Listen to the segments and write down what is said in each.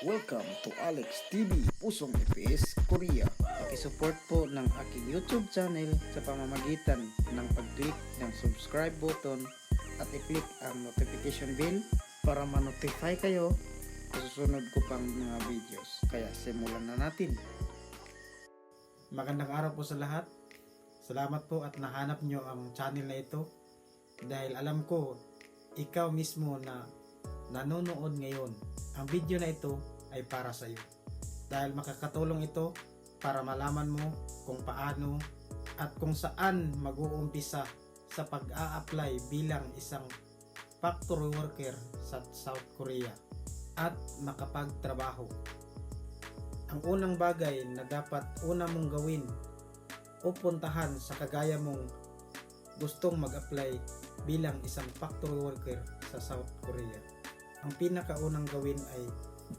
Welcome to Alex TV, Pusong FPS Korea. Pakisupport po ng aking YouTube channel sa pamamagitan ng pag-click ng subscribe button at i-click ang notification bell para ma-notify kayo sa susunod ko pang mga videos. Kaya simulan na natin. Magandang araw po sa lahat. Salamat po at nahanap nyo ang channel na ito dahil alam ko ikaw mismo na nanonood ngayon. Ang video na ito ay para sa iyo dahil makakatulong ito para malaman mo kung paano at kung saan mag-uumpisa sa pag-a-apply bilang isang factory worker sa South Korea at makapagtrabaho. Ang unang bagay na dapat una mong gawin o puntahan sa kagaya mong gustong mag-apply bilang isang factory worker sa South Korea. Ang pinakaunang gawin ay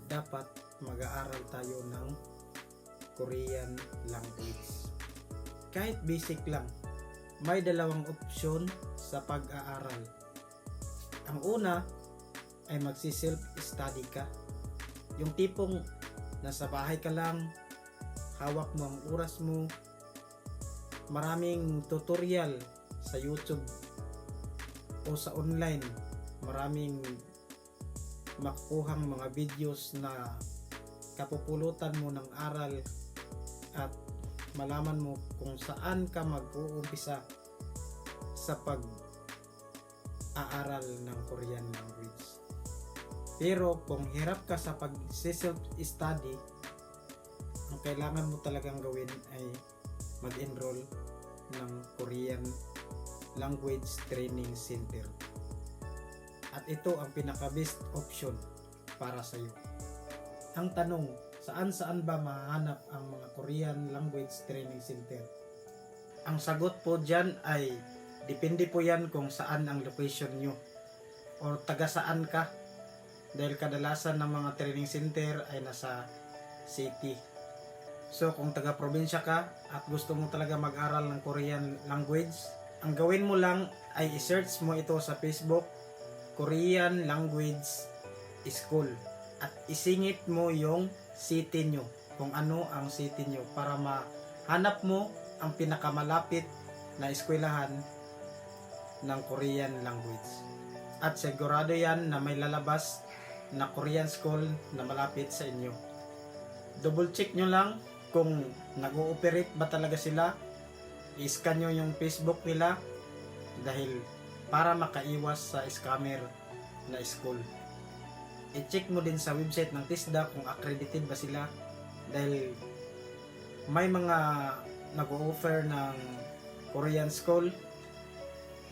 dapat mag-aaral tayo ng Korean language. Kahit basic lang, may dalawang opsyon sa pag-aaral. Ang una ay magsi-self-study ka. Yung tipong nasa bahay ka lang, hawak mo ang oras mo, maraming tutorial sa YouTube o sa online, maraming makukuhang mga videos na kapupulutan mo ng aral at malaman mo kung saan ka mag-uumpisa sa pag-aaral ng Korean language. Pero kung hirap ka sa pag-self-study, ang kailangan mo talagang gawin ay mag-enroll ng Korean Language Training Center. At ito ang pinaka-best option para sa iyo. Ang tanong, saan ba mahanap ang mga Korean Language Training Center? Ang sagot po dyan ay depende po yan kung saan ang location nyo o taga saan ka, dahil kadalasan ng mga training center ay nasa city. So kung taga probinsya ka at gusto mo talaga mag-aral ng Korean language, ang gawin mo lang ay i-search mo ito sa Facebook, Korean Language School, at isingit mo yung city nyo, kung ano ang city nyo, para mahanap mo ang pinakamalapit na eskwelahan ng Korean language. At sigurado yan na may lalabas na Korean school na malapit sa inyo. Double check nyo lang kung nag-ooperate ba talaga sila. I-scan nyo yung Facebook nila dahil para makaiwas sa scammer na school. I-check mo din sa website ng TISDA kung accredited ba sila, dahil may mga nag-o-offer ng Korean school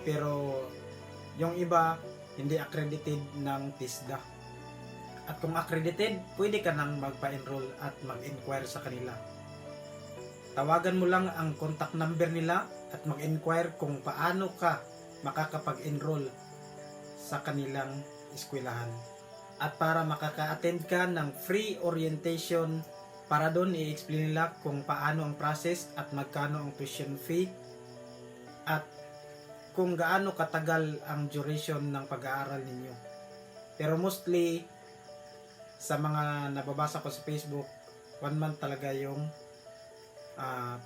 pero yung iba hindi accredited ng TISDA. At kung accredited, pwede ka nang magpa-enroll at mag-inquire sa kanila. Tawagan mo lang ang contact number nila at mag-inquire kung paano ka makakapag-enroll sa kanilang eskwelahan. At para makaka-attend ka ng free orientation, para doon i-explain nila kung paano ang process at magkano ang tuition fee at kung gaano katagal ang duration ng pag-aaral ninyo. Pero mostly sa mga nababasa ko sa Facebook, 1 month talaga yung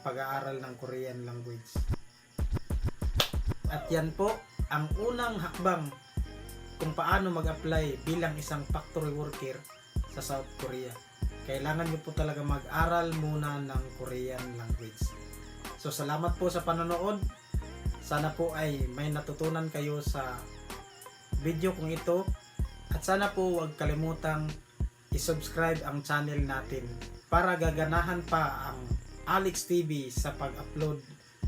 pag-aaral ng Korean language. At yan po ang unang hakbang kung paano mag-apply bilang isang factory worker sa South Korea. Kailangan nyo po talaga mag-aral muna ng Korean language. So salamat po sa panonood. Sana po ay may natutunan kayo sa video kong ito. At sana po huwag kalimutang i-subscribe ang channel natin para gaganahan pa ang Alex TV sa pag-upload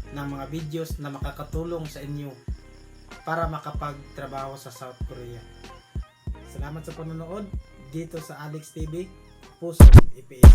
ng mga videos na makakatulong sa inyo para makapagtrabaho sa South Korea. Salamat sa panonood dito sa Alex TV, Pusong FPS.